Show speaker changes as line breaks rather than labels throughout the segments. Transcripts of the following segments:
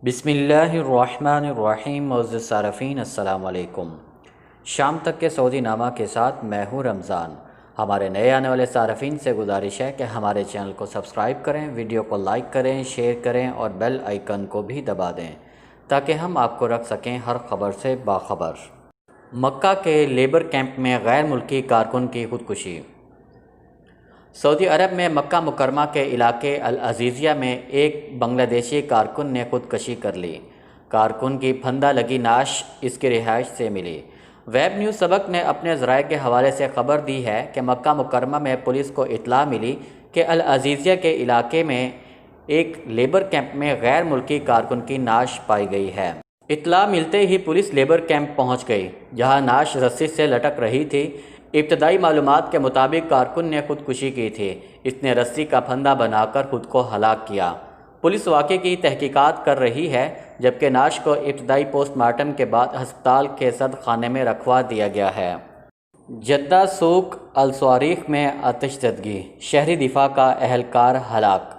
بسم اللہ الرحمن الرحیم۔ معزز صارفین السلام علیکم۔ شام تک کے سعودی نامہ کے ساتھ میں ہوں رمضان۔ ہمارے نئے آنے والے صارفین سے گزارش ہے کہ ہمارے چینل کو سبسکرائب کریں، ویڈیو کو لائک کریں، شیئر کریں اور بیل آئیکن کو بھی دبا دیں تاکہ ہم آپ کو رکھ سکیں ہر خبر سے باخبر۔ مکہ کے لیبر کیمپ میں غیر ملکی کارکن کی خودکشی۔ سعودی عرب میں مکہ مکرمہ کے علاقے العزیزیہ میں ایک بنگلہ دیشی کارکن نے خودکشی کر لی۔ کارکن کی پھندہ لگی نعش اس کی رہائش سے ملی۔ ویب نیوز سبق نے اپنے ذرائع کے حوالے سے خبر دی ہے کہ مکہ مکرمہ میں پولیس کو اطلاع ملی کہ العزیزیہ کے علاقے میں ایک لیبر کیمپ میں غیر ملکی کارکن کی نعش پائی گئی ہے۔ اطلاع ملتے ہی پولیس لیبر کیمپ پہنچ گئی جہاں نعش رسی سے لٹک رہی تھی۔ ابتدائی معلومات کے مطابق کارکن نے خودکشی کی تھی۔ اس نے رسی کا پھندہ بنا کر خود کو ہلاک کیا۔ پولیس واقعے کی تحقیقات کر رہی ہے جبکہ نعش کو ابتدائی پوسٹ مارٹم کے بعد ہسپتال کے سرد خانے میں رکھوا دیا گیا ہے۔ جدہ سوق الصواریخ میں آتش زدگی، شہری دفاع کا اہلکار ہلاک۔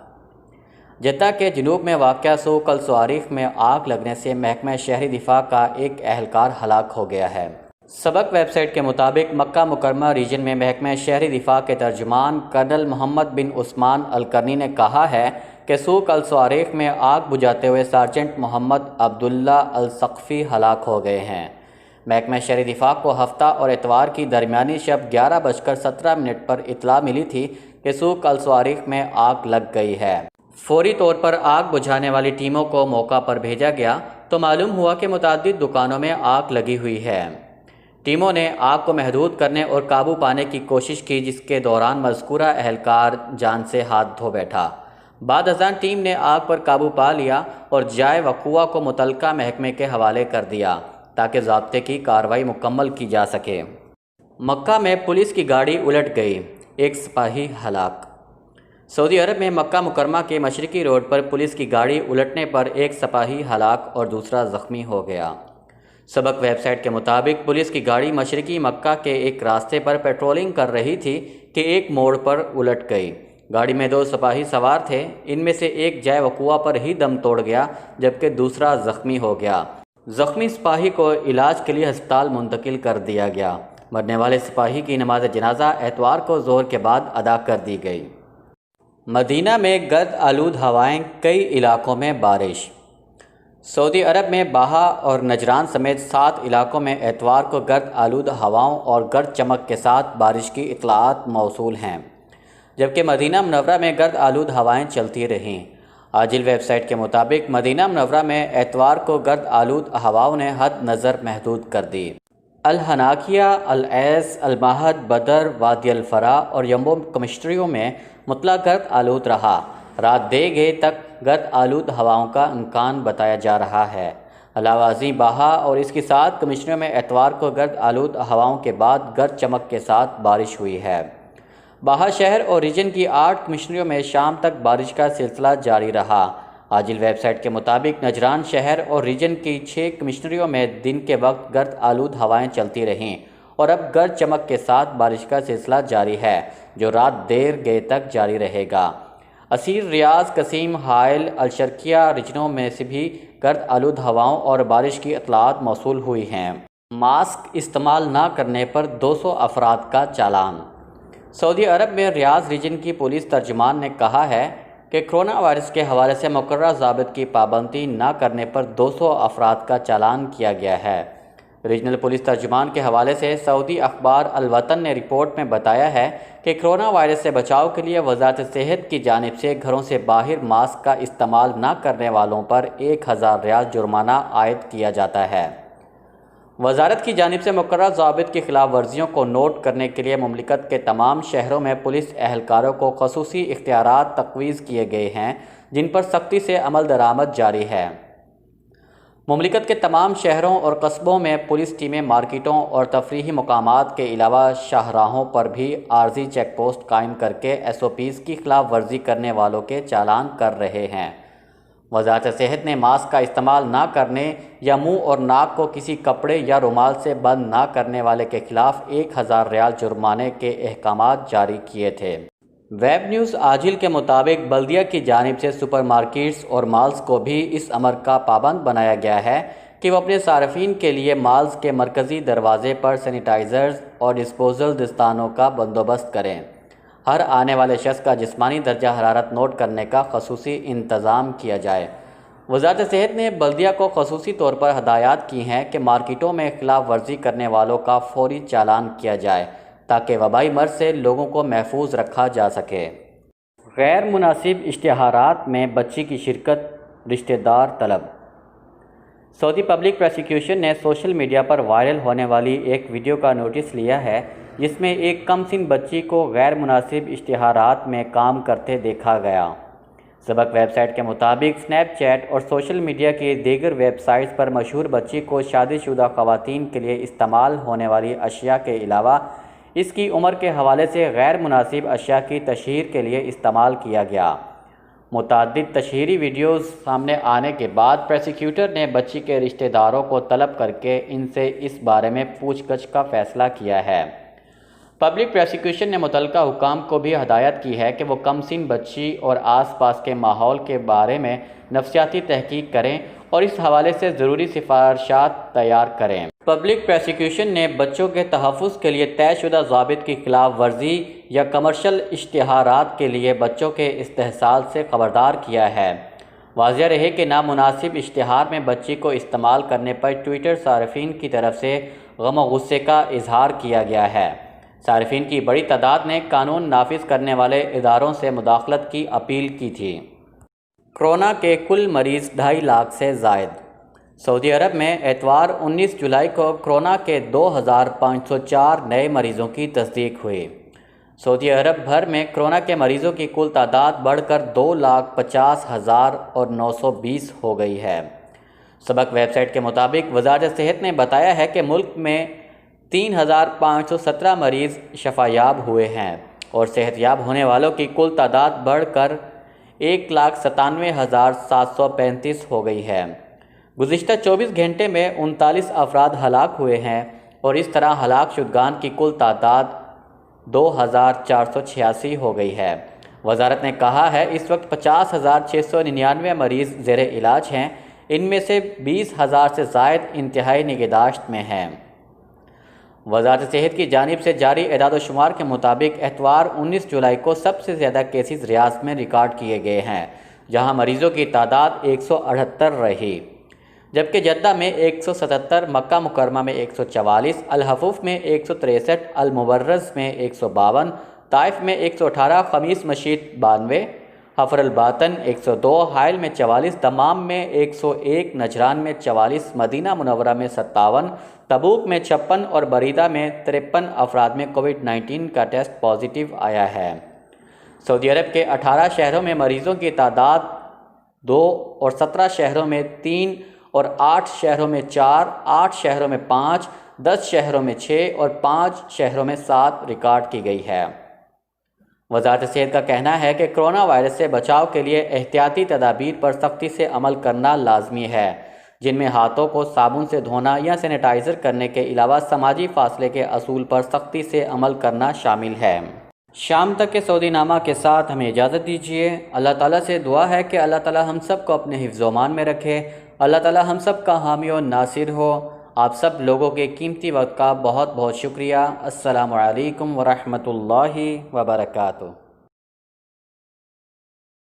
جدہ کے جنوب میں واقع سوق الصواریخ میں آگ لگنے سے محکمہ شہری دفاع کا ایک اہلکار ہلاک ہو گیا ہے۔ سبق ویب سائٹ کے مطابق مکہ مکرمہ ریجن میں محکمہ شہری دفاع کے ترجمان کرنل محمد بن عثمان القرنی نے کہا ہے کہ سوق الصواریخ میں آگ بجھاتے ہوئے سارجنٹ محمد عبداللہ السقفی ہلاک ہو گئے ہیں۔ محکمہ شہری دفاع کو ہفتہ اور اتوار کی درمیانی شب 11:17 پر اطلاع ملی تھی کہ سوق الصواریخ میں آگ لگ گئی ہے۔ فوری طور پر آگ بجھانے والی ٹیموں کو موقع پر بھیجا گیا تو معلوم ہوا کہ متعدد دکانوں میں آگ لگی ہوئی ہے۔ ٹیموں نے آگ کو محدود کرنے اور قابو پانے کی کوشش کی جس کے دوران مذکورہ اہلکار جان سے ہاتھ دھو بیٹھا۔ بعد ازاں ٹیم نے آگ پر قابو پا لیا اور جائے وقوع کو متعلقہ محکمے کے حوالے کر دیا تاکہ ضابطے کی کارروائی مکمل کی جا سکے۔ مکہ میں پولیس کی گاڑی الٹ گئی، ایک سپاہی ہلاک۔ سعودی عرب میں مکہ مکرمہ کے مشرقی روڈ پر پولیس کی گاڑی الٹنے پر ایک سپاہی ہلاک اور دوسرا زخمی ہو گیا۔ سبق ویب سائٹ کے مطابق پولیس کی گاڑی مشرقی مکہ کے ایک راستے پر پیٹرولنگ کر رہی تھی کہ ایک موڑ پر الٹ گئی۔ گاڑی میں 2 سپاہی سوار تھے، ان میں سے ایک جائے وقوع پر ہی دم توڑ گیا جبکہ دوسرا زخمی ہو گیا۔ زخمی سپاہی کو علاج کے لیے ہسپتال منتقل کر دیا گیا۔ مرنے والے سپاہی کی نماز جنازہ اتوار کو ظہر کے بعد ادا کر دی گئی۔ مدینہ میں گرد آلود ہوائیں، کئی علاقوں میں بارش۔ سعودی عرب میں باہا اور نجران سمیت 7 علاقوں میں اتوار کو گرد آلود ہواؤں اور گرج چمک کے ساتھ بارش کی اطلاعات موصول ہیں، جبکہ مدینہ منورہ میں گرد آلود ہوائیں چلتی رہیں۔ عاجل ویب سائٹ کے مطابق مدینہ منورہ میں اتوار کو گرد آلود ہواؤں نے حد نظر محدود کر دی۔ الحناکیہ، العیس، المہد، بدر، وادی الفرا اور یمبو کمشنریوں میں مطلق گرد آلود رہا۔ رات دیر گئے تک گرد آلود ہواؤں کا امکان بتایا جا رہا ہے۔ علاوہ ازیں باہا اور اس کی 7 کمشنریوں میں اتوار کو گرد آلود ہواؤں کے بعد گرج چمک کے ساتھ بارش ہوئی ہے۔ باہا شہر اور ریجن کی 8 کمشنریوں میں شام تک بارش کا سلسلہ جاری رہا۔ عاجل ویب سائٹ کے مطابق نجران شہر اور ریجن کی 6 کمشنریوں میں دن کے وقت گرد آلود ہوائیں چلتی رہیں اور اب گرج چمک کے ساتھ بارش کا سلسلہ جاری ہے جو رات دیر گئے تک جاری رہے گا۔ اسیر، ریاض، قصیم، حائل، الشرقیہ ریجنوں میں سے بھی گرد آلود ہواؤں اور بارش کی اطلاعات موصول ہوئی ہیں۔ ماسک استعمال نہ کرنے پر 200 افراد کا چالان۔ سعودی عرب میں ریاض ریجن کی پولیس ترجمان نے کہا ہے کہ کرونا وائرس کے حوالے سے مقررہ ضابط کی پابندی نہ کرنے پر 200 افراد کا چالان کیا گیا ہے۔ ریجنل پولیس ترجمان کے حوالے سے سعودی اخبار الوطن نے رپورٹ میں بتایا ہے کہ کرونا وائرس سے بچاؤ کے لیے وزارت صحت کی جانب سے گھروں سے باہر ماسک کا استعمال نہ کرنے والوں پر 1000 ریال جرمانہ عائد کیا جاتا ہے۔ وزارت کی جانب سے مقررہ ضوابط کی خلاف ورزیوں کو نوٹ کرنے کے لیے مملکت کے تمام شہروں میں پولیس اہلکاروں کو خصوصی اختیارات تفویض کیے گئے ہیں جن پر سختی سے عمل درآمد جاری ہے۔ مملکت کے تمام شہروں اور قصبوں میں پولیس ٹیمیں مارکیٹوں اور تفریحی مقامات کے علاوہ شاہراہوں پر بھی عارضی چیک پوسٹ قائم کر کے SOPs کی خلاف ورزی کرنے والوں کے چالان کر رہے ہیں۔ وزارت صحت نے ماسک کا استعمال نہ کرنے یا منہ اور ناک کو کسی کپڑے یا رومال سے بند نہ کرنے والے کے خلاف 1000 ریال جرمانے کے احکامات جاری کیے تھے۔ ویب نیوز آجل کے مطابق بلدیہ کی جانب سے سپر مارکیٹس اور مالز کو بھی اس امر کا پابند بنایا گیا ہے کہ وہ اپنے صارفین کے لیے مالز کے مرکزی دروازے پر سینیٹائزرز اور ڈسپوزل دستانوں کا بندوبست کریں۔ ہر آنے والے شخص کا جسمانی درجہ حرارت نوٹ کرنے کا خصوصی انتظام کیا جائے۔ وزارت صحت نے بلدیہ کو خصوصی طور پر ہدایات کی ہیں کہ مارکیٹوں میں خلاف ورزی کرنے والوں کا فوری چالان کیا جائے تاکہ وبائی مرض سے لوگوں کو محفوظ رکھا جا سکے۔ غیر مناسب اشتہارات میں بچی کی شرکت، رشتہ دار طلب۔ سعودی پبلک پروسیکیوشن نے سوشل میڈیا پر وائرل ہونے والی ایک ویڈیو کا نوٹس لیا ہے جس میں ایک کم سن بچی کو غیر مناسب اشتہارات میں کام کرتے دیکھا گیا۔ سبق ویب سائٹ کے مطابق سنیپ چیٹ اور سوشل میڈیا کی دیگر ویب سائٹس پر مشہور بچی کو شادی شدہ خواتین کے لیے استعمال ہونے والی اشیاء کے علاوہ اس کی عمر کے حوالے سے غیر مناسب اشیاء کی تشہیر کے لیے استعمال کیا گیا۔ متعدد تشہیری ویڈیوز سامنے آنے کے بعد پروسیکیوٹر نے بچی کے رشتہ داروں کو طلب کر کے ان سے اس بارے میں پوچھ گچھ کا فیصلہ کیا ہے۔ پبلک پروسیکیوشن نے متعلقہ حکام کو بھی ہدایت کی ہے کہ وہ کم سن بچی اور آس پاس کے ماحول کے بارے میں نفسیاتی تحقیق کریں اور اس حوالے سے ضروری سفارشات تیار کریں۔ پبلک پروسیکیوشن نے بچوں کے تحفظ کے لیے طے شدہ ضابط کی خلاف ورزی یا کمرشل اشتہارات کے لیے بچوں کے استحصال سے خبردار کیا ہے۔ واضح رہے کہ نامناسب اشتہار میں بچی کو استعمال کرنے پر ٹویٹر صارفین کی طرف سے غم و غصے کا اظہار کیا گیا ہے۔ صارفین کی بڑی تعداد نے قانون نافذ کرنے والے اداروں سے مداخلت کی اپیل کی تھی۔ کورونا کے کل مریض 2.5 لاکھ سے زائد۔ سعودی عرب میں اتوار 19 جولائی کو کورونا کے 2504 نئے مریضوں کی تصدیق ہوئی۔ سعودی عرب بھر میں کورونا کے مریضوں کی کل تعداد بڑھ کر 2,50,920 ہو گئی ہے۔ سبق ویب سائٹ کے مطابق وزارت صحت نے بتایا ہے کہ ملک میں 3,517 مریض شفا یاب ہوئے ہیں اور صحت یاب ہونے والوں کی کل تعداد بڑھ کر 1,97,735 ہو گئی ہے۔ گزشتہ 24 گھنٹے میں 39 افراد ہلاک ہوئے ہیں اور اس طرح ہلاک شدگان کی کل تعداد 2,486 ہو گئی ہے۔ وزارت نے کہا ہے اس وقت 50,699 مریض زیر علاج ہیں، ان میں سے 20,000 سے زائد انتہائی نگہداشت میں ہیں۔ وزارت صحت کی جانب سے جاری اعداد و شمار کے مطابق اتوار 19 جولائی کو سب سے زیادہ کیسز ریاض میں ریکارڈ کیے گئے ہیں، جہاں مریضوں کی تعداد 178 رہی، جبکہ جدہ میں 177، مکہ مکرمہ میں 144، الحفوف میں 163، المبرز میں 152، طائف میں 118، خمیس مشیط 92، حفر الباطن 102، حائل میں 44، دمام میں 101، نجران میں 44، مدینہ منورہ میں 57، تبوک میں 56 اور بریدہ میں 53 افراد میں کووڈ-19 کا ٹیسٹ پازیٹیو آیا ہے۔ سعودی عرب کے 18 شہروں میں مریضوں کی تعداد 2 اور 17 شہروں میں 3 اور 8 شہروں میں 4، 8 شہروں میں 5، 10 شہروں میں 6 اور 5 شہروں میں 7 ریکارڈ کی گئی ہے۔ وزارت صحت کا کہنا ہے کہ کرونا وائرس سے بچاؤ کے لیے احتیاطی تدابیر پر سختی سے عمل کرنا لازمی ہے، جن میں ہاتھوں کو صابن سے دھونا یا سینیٹائزر کرنے کے علاوہ سماجی فاصلے کے اصول پر سختی سے عمل کرنا شامل ہے۔ شام تک کے سعودی نامہ کے ساتھ ہمیں اجازت دیجیے۔ اللہ تعالیٰ سے دعا ہے کہ اللہ تعالیٰ ہم سب کو اپنے حفظ و امان میں رکھے، اللہ تعالیٰ ہم سب کا حامی و ناصر ہو۔ آپ سب لوگوں کے قیمتی وقت کا بہت بہت شکریہ۔ السلام علیکم ورحمۃ اللہ وبرکاتہ۔